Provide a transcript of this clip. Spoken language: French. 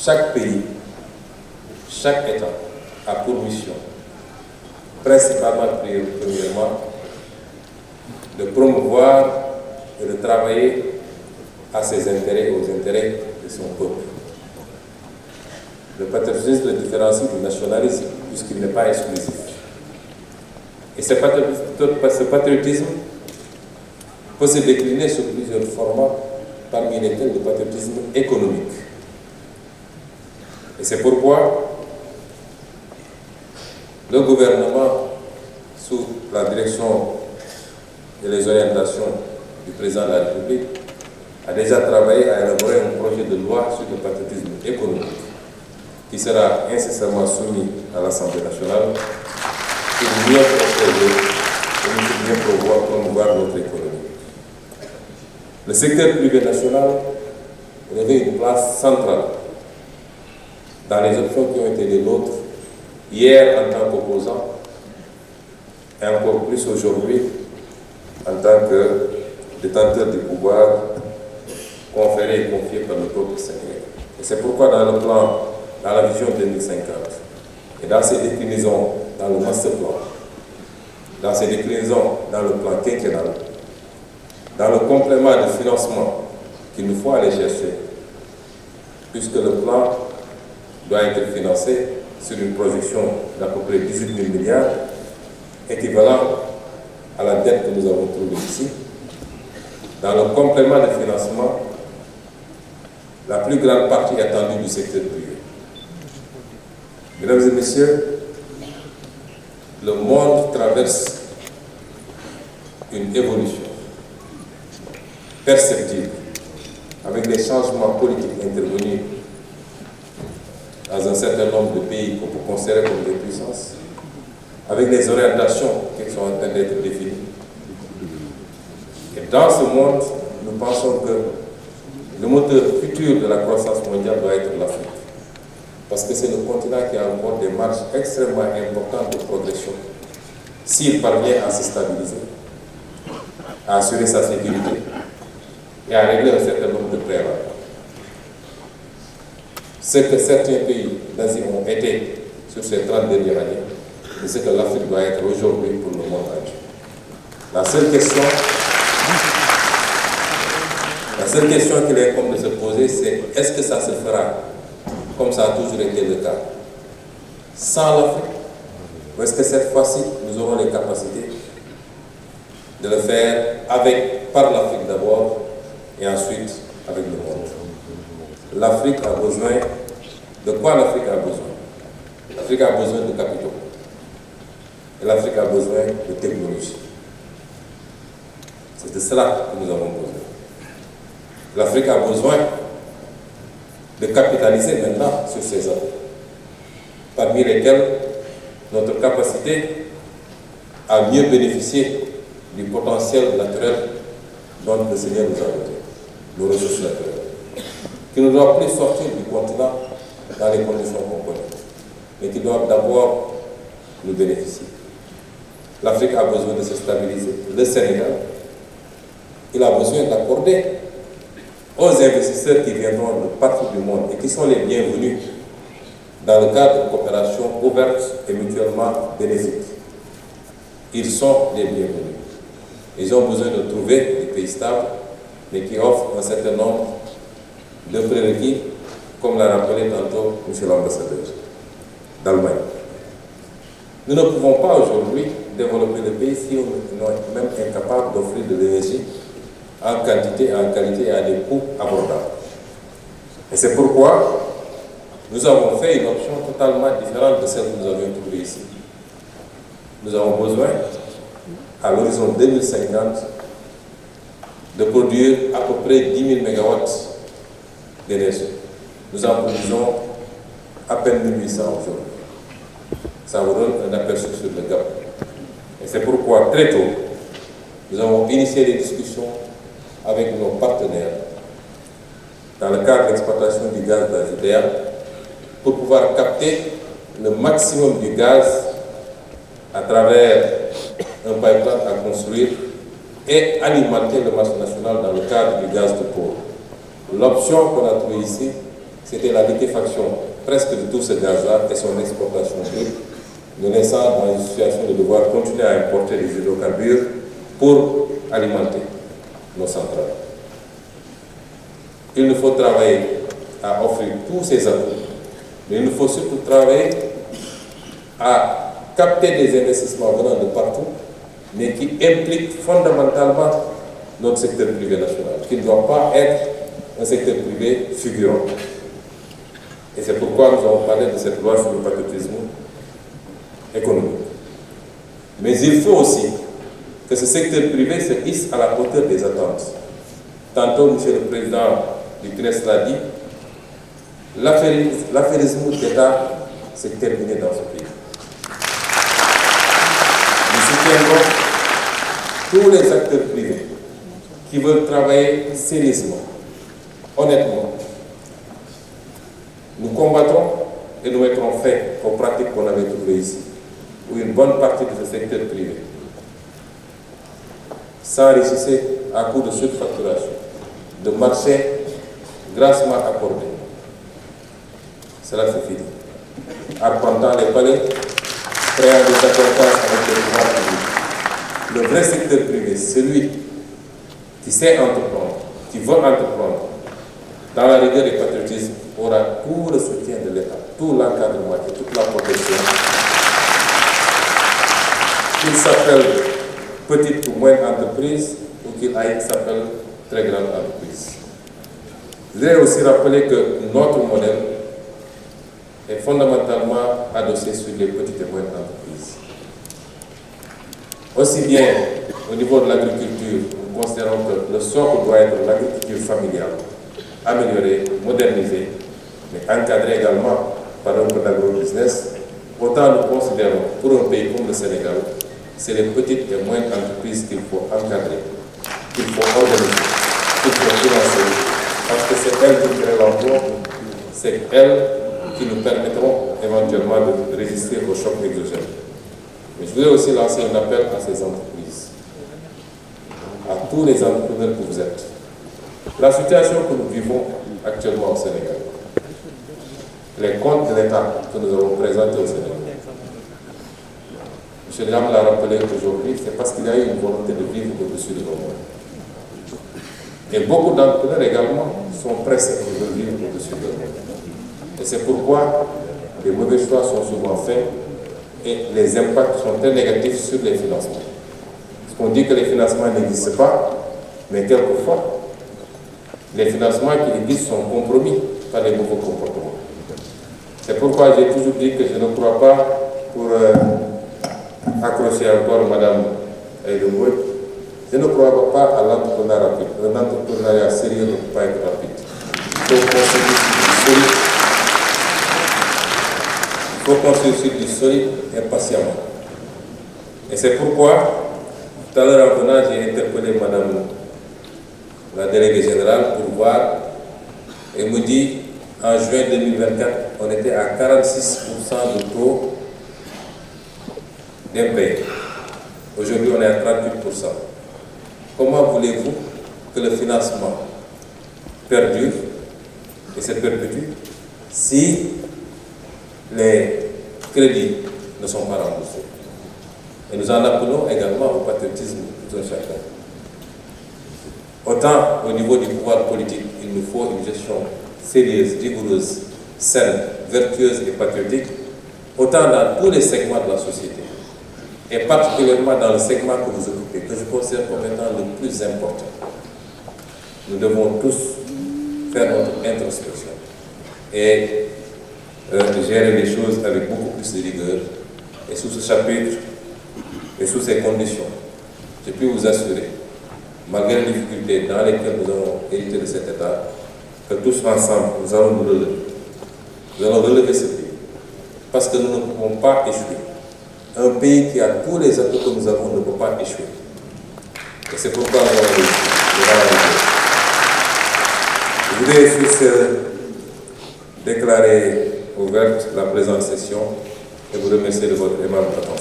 chaque pays, chaque État a pour mission, principalement premièrement, de promouvoir et de travailler à ses intérêts, aux intérêts de son peuple. Le patriotisme le différencie du nationalisme puisqu'il n'est pas exclusif. Et ce patriotisme peut se décliner sur plusieurs formats, parmi lesquels le patriotisme économique. Et c'est pourquoi le gouvernement, sous la direction et les orientations du président de la République, a déjà travaillé à élaborer un projet de loi sur le patriotisme économique qui sera incessamment soumis à l'Assemblée nationale pour mieux protéger et mieux promouvoir notre économie. Le secteur privé national revêt une place centrale dans les options qui ont été les nôtres hier en tant qu'opposant et encore plus aujourd'hui en tant que détenteur du pouvoir conféré et confié par le peuple sénégalais. Et c'est pourquoi dans la vision 2050 et dans ses déclinaisons dans le master plan, dans ses déclinaisons dans le plan quinquennal, dans le complément de financement qu'il nous faut aller chercher, puisque le plan doit être financé sur une projection d'à peu près 18 000 milliards, équivalent à la dette que nous avons trouvée ici. Dans le complément de financement, la plus grande partie attendue du secteur privé. Mesdames et messieurs, le monde traverse une évolution perceptible avec les changements politiques intervenus dans un certain nombre de pays qu'on peut considérer comme des puissances, avec les orientations qui sont en train d'être définies. Et dans ce monde, nous pensons que le moteur futur de la croissance mondiale doit être l'Afrique. Parce que c'est le continent qui a encore des marges extrêmement importantes de progression. S'il parvient à se stabiliser, à assurer sa sécurité et à régler un certain nombre de préalables. Ce que certains pays d'Asie ont été sur ces 30 dernières années, c'est ce que l'Afrique doit être aujourd'hui pour le monde entier. La seule question qu'il est comme de se poser, c'est est-ce que ça se fera comme ça a toujours été le cas sans l'Afrique, ou est-ce que cette fois-ci nous aurons les capacités de le faire par l'Afrique d'abord et ensuite avec le monde. L'Afrique a besoin de quoi? L'Afrique a besoin. L'Afrique a besoin de capitaux. Et l'Afrique a besoin de technologie. C'est de cela que nous avons besoin. L'Afrique a besoin de capitaliser maintenant sur ces atouts, parmi lesquels notre capacité à mieux bénéficier du potentiel naturel dont le Seigneur nous a doté, nos ressources naturelles, qui ne doivent plus sortir du continent dans les conditions qu'on connaît, mais qui doivent d'abord nous bénéficier. L'Afrique a besoin de se stabiliser. Le Sénégal, il a besoin d'accorder aux investisseurs qui viendront de partout du monde et qui sont les bienvenus dans le cadre de coopération ouverte et mutuellement bénéfique. Ils sont les bienvenus. Ils ont besoin de trouver des pays stables, mais qui offrent un certain nombre de prérequis, comme l'a rappelé tantôt M. l'ambassadeur d'Allemagne. Nous ne pouvons pas aujourd'hui développer le pays si on est même incapable d'offrir de l'énergie en quantité, en qualité et à des coûts abordables. Et c'est pourquoi nous avons fait une option totalement différente de celle que nous avions trouvée ici. Nous avons besoin, à l'horizon 2050, de produire à peu près 10 000 MW d'énergie. Nous en produisons à peine 1800 aujourd'hui. Ça vous donne un aperçu sur le gap. Et c'est pourquoi, très tôt, nous avons initié des discussions avec nos partenaires dans le cadre de l'exploitation du gaz d'Azidea pour pouvoir capter le maximum du gaz à travers un pipeline à construire et alimenter le marché national dans le cadre du gaz de pôle. L'option qu'on a trouvée ici, c'était la liquéfaction presque de tout ce gaz-là et son exportation brute, nous laissant dans une situation de devoir continuer à importer des hydrocarbures pour alimenter nos centrales. Il nous faut travailler à offrir tous ces atouts, mais il nous faut surtout travailler à capter des investissements venant de partout, mais qui impliquent fondamentalement notre secteur privé national, qui ne doit pas être un secteur privé figurant. Et c'est pourquoi nous avons parlé de cette loi sur le patriotisme économique. Mais il faut aussi que ce secteur privé se hisse à la hauteur des attentes. Tantôt, Monsieur le Président du CNES l'a dit, l'affairisme d'État s'est terminé dans ce pays. Nous soutiendrons tous les acteurs privés qui veulent travailler sérieusement, honnêtement. Nous combattrons et nous mettrons fin aux pratiques qu'on avait trouvées ici, où une bonne partie de ce secteur privé s'enrichissait à coup de surfacturation, de marchés grassement accordés. Cela se finit. Arpentant les palais, créant des accordances avec les pouvoirs publics. Le vrai secteur privé, celui qui sait entreprendre, qui veut entreprendre, dans la rigueur et patriotisme, aura tout le soutien de l'État, tout l'encadrement et toute la protection. Qu'il s'appelle petite ou moyenne entreprise ou qu'il s'appelle très grande entreprise. Je voudrais aussi rappeler que notre modèle est fondamentalement adossé sur les petites et moyennes entreprises. Aussi bien au niveau de l'agriculture, nous considérons que le socle doit être l'agriculture familiale, améliorée, modernisée, mais encadrée également par un peu d'agro-business. Autant nous considérons, pour un pays comme le Sénégal, c'est les petites et moyennes entreprises qu'il faut encadrer, qu'il faut organiser, qu'il faut financer, parce que c'est elles qui créent l'emploi, c'est elles qui nous permettront éventuellement de résister aux chocs exogènes. Mais je voudrais aussi lancer un appel à ces entreprises, à tous les entrepreneurs que vous êtes. La situation que nous vivons actuellement au Sénégal, les comptes de l'État que nous avons présentés au Sénégal, M. Liam l'a rappelé aujourd'hui, c'est parce qu'il y a eu une volonté de vivre au-dessus de nos moyens. Et beaucoup d'entrepreneurs également sont pressés de vivre au-dessus de nos moyens. Et c'est pourquoi les mauvais choix sont souvent faits et les impacts sont très négatifs sur les financements. Parce qu'on dit que les financements n'existent pas, mais quelquefois, les financements qui existent sont compromis par les nouveaux comportements. C'est pourquoi j'ai toujours dit que je ne crois pas, pour accrocher encore Mme Aïdoumboué, je ne crois pas à l'entrepreneuriat rapide. Un entrepreneuriat sérieux ne peut pas être rapide. Il faut construire sur du solide et patiemment. Et c'est pourquoi, tout à l'heure en venant, j'ai interpellé Mme la déléguée générale pour voir, et me dit, en juin 2024, on était à 46% de taux d'impayés. Aujourd'hui, on est à 38%. Comment voulez-vous que le financement perdure et se perpétue si les crédits ne sont pas remboursés? Et nous en appelons également au patriotisme de tout un chacun. Autant au niveau du pouvoir politique, il nous faut une gestion sérieuse, rigoureuse, saine, vertueuse et patriotique, autant dans tous les segments de la société, et particulièrement dans le segment que vous occupez, que je considère comme étant le plus important. Nous devons tous faire notre introspection et gérer les choses avec beaucoup plus de rigueur. Et sous ce chapitre et sous ces conditions, je peux vous assurer, malgré les difficultés dans lesquelles nous avons hérité de cet État, que tous ensemble, nous allons nous relever. Nous allons relever ce pays. Parce que nous ne pouvons pas échouer. Un pays qui a tous les atouts que nous avons ne peut pas échouer. Et c'est pourquoi nous allons réussir. Je voudrais sur ce déclarer ouverte la présente session et vous remercier de votre aimable attention.